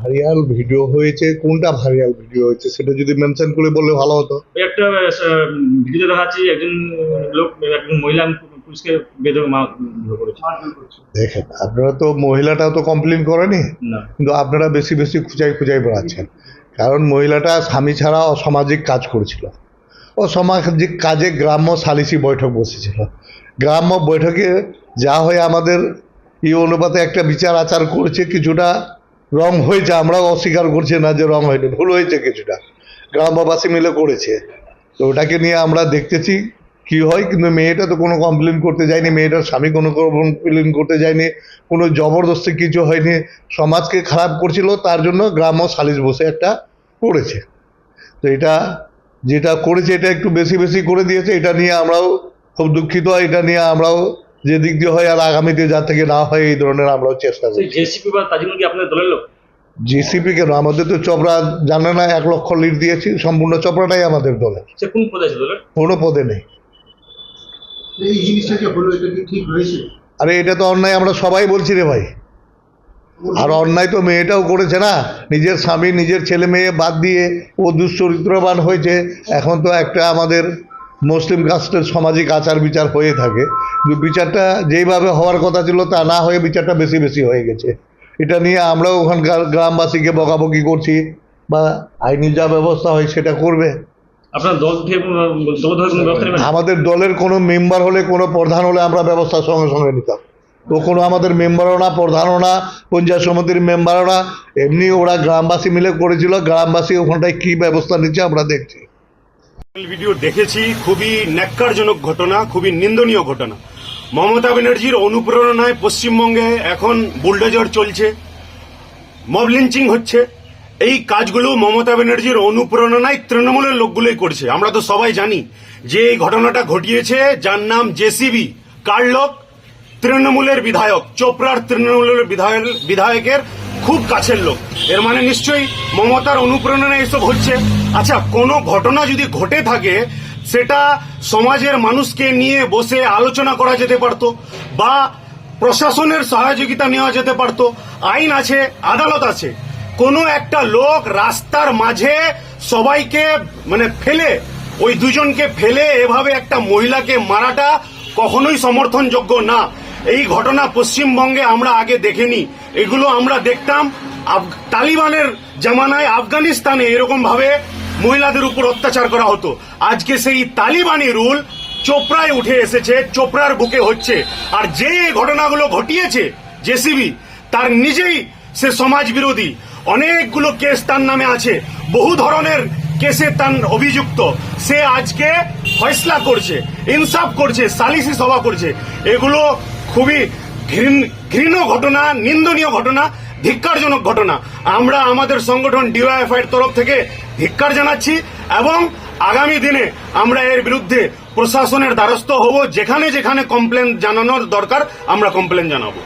Viral video হয়েছে, কোনটা viral video হয়েছে সেটা যদি মেনশন করে বললে ভালো হতো। একটা ভিডিও দেখাচ্ছি, একজন লোক একজন মহিলা পুলিশকে বেধড়ক মারধর করেছে। দেখেন, আপনারা তো মহিলাটাও তো কমপ্লেন করেনি, না, কিন্তু আপনারা বেশি বেশি খুঁজাই বেড়াচ্ছেন। কারণ মহিলাটা স্বামী ছাড়া অসামাজিক কাজ করেছিল। অসামাজিক কাজে গ্রাম্য সালিসি বৈঠক বসেছিল। গ্রাম্য বৈঠকে যা হয় আমাদের এই অনুপাতে একটা বিচার আচার করেছে, কিছুটা রং হয়েছে, আমরাও অস্বীকার করছি না যে রং হয়নি, ভুল হয়েছে কিছুটা, গ্রামবাসী মিলে করেছে। তো ওটাকে নিয়ে আমরা দেখতেছি কি হয়। কিন্তু মেয়েটা তো কোনো কমপ্লেন করতে যায়নি, মেয়েটার স্বামী কোনো কমপ্লেন করতে যায়নি, কোনো জবরদস্তি কিছু হয়নি। সমাজকে খারাপ করছিল, তার জন্য গ্রাম্য সালিশ বসে একটা করেছে। তো এটা যেটা করেছে এটা একটু বেশি বেশি করে দিয়েছে, এটা নিয়ে আমরাও খুব দুঃখিত। এটা নিয়ে আমরাও যে দিক দিয়ে হয় আর আগামীতে যা থেকে না হয় এই ধরনের আমরাও চেষ্টা করি। জেসিপি বা তাজমুল কি আপনাদের দলের লোক? জিসিপি কেন, আমাদের তো চপড়া জানে না, 1 লক্ষ লিড দিয়েছি, সম্পূর্ণ চপড়াটাই আমাদের দলে। সে কোন পদে আছে দলের? কোনো পদে নেই। এই জিনিসটা যে হলো, এটা কি ঠিক হয়েছে? আরে এটা তো অন্যায়, আমরা সবাই বলছি রে ভাই। আর অন্যায় তো মেয়েটাও করেছে না, নিজের স্বামী নিজের ছেলে মেয়ে বাদ দিয়ে ও দুশ্চরিত্রবান হয়েছে। এখন তো একটা আমাদের মুসলিম কাস্টের সামাজিক আচার বিচার হয়ে থাকে, কিন্তু বিচারটা যেইভাবে হওয়ার কথা ছিল তা না হয়ে বিচারটা বেশি বেশি হয়ে গেছে। এটা নিয়ে আমরাও ওখানকার গ্রামবাসীকে বকাবকি করছি, বা আইনি যা ব্যবস্থা হয় সেটা করবে। আপনার দল থেকে দল ধরে কোনো ব্যবস্থা নেবেন? আমাদের দলের কোনো মেম্বার হলে, কোনো প্রধান হলে আমরা ব্যবস্থা সঙ্গে সঙ্গে নিতাম। তো কোনো আমাদের মেম্বারও না, প্রধানও না, পঞ্চায়েত সমিতির মেম্বারও না, এমনি ওরা গ্রামবাসী মিলে করেছিল। গ্রামবাসী ওখানটায় কি ব্যবস্থা নিচ্ছে আমরা দেখছি। ভিডিও দেখেছি, খুবই ন্যাক্কারজনক ঘটনা, খুবই নিন্দনীয় ঘটনা। মমতা ব্যানার্জির অনুপ্রেরণায় পশ্চিমবঙ্গে এখন বুলডোজার চলছে, মব লিঞ্চিং হচ্ছে। এই কাজগুলো মমতা ব্যানার্জির অনুপ্রেরণায় তৃণমূলের লোকগুলোই করছে। আমরা তো সবাই জানি যে এই ঘটনাটা ঘটিয়েছে যার নাম জেসিবি, কার লোক? তৃণমূলের বিধায়ক, চোপড়ার তৃণমূলের বিধায়কের খুব কাছের লোক। এর মানে নিশ্চয়ই মমতার অনুপ্রেরণায় এসব হচ্ছে। আচ্ছা, কোনো ঘটনা যদি ঘটে থাকে সেটা সমাজের মানুষকে নিয়ে বসে আলোচনা করা যেতে পারতো, বা প্রশাসনের সহযোগিতা নেওয়া যেতে পারতো। আইন আছে, আদালত আছে। কোনো একটা লোক রাস্তার মাঝে সবাইকে ফেলে, ওই দুজনকে ফেলে এভাবে একটা মহিলাকে মারাটা কখনোই সমর্থনযোগ্য না। এই ঘটনা পশ্চিমবঙ্গে আমরা আগে দেখিনি। এগুলো আমরা দেখতাম তালিবানের জামানায় আফগানিস্তানে এরকম ভাবে মহিলাদের উপর অত্যাচার করা হতো। আজকে সেই তালিবানি রুল চোপড়ায় উঠে এসেছে, চোপড়ার বুকে হচ্ছে। আর যে ঘটনাগুলো ঘটিয়েছে জেসিবি, তার নিজেই সে সমাজ বিরোধী। অনেকগুলো কেস তার নামে আছে, বহু ধরনের কেসে তার অভিযুক্ত। সে আজকে ফয়সলা করছে, ইনসাফ করছে, সালিসি সভা করছে। এগুলো খুবই ঘৃণ্য ঘটনা, নিন্দনীয় ঘটনা, ধিক্কারজনক ঘটনা। আমরা আমাদের সংগঠন ডিওয়াইএফআই এর তরফ থেকে ধিক্কার জানাচ্ছি, এবং আগামী দিনে আমরা এর বিরুদ্ধে প্রশাসনের দ্বারস্থ হব। যেখানে যেখানে কমপ্লেন জানানোর দরকার আমরা কমপ্লেন জানাবো।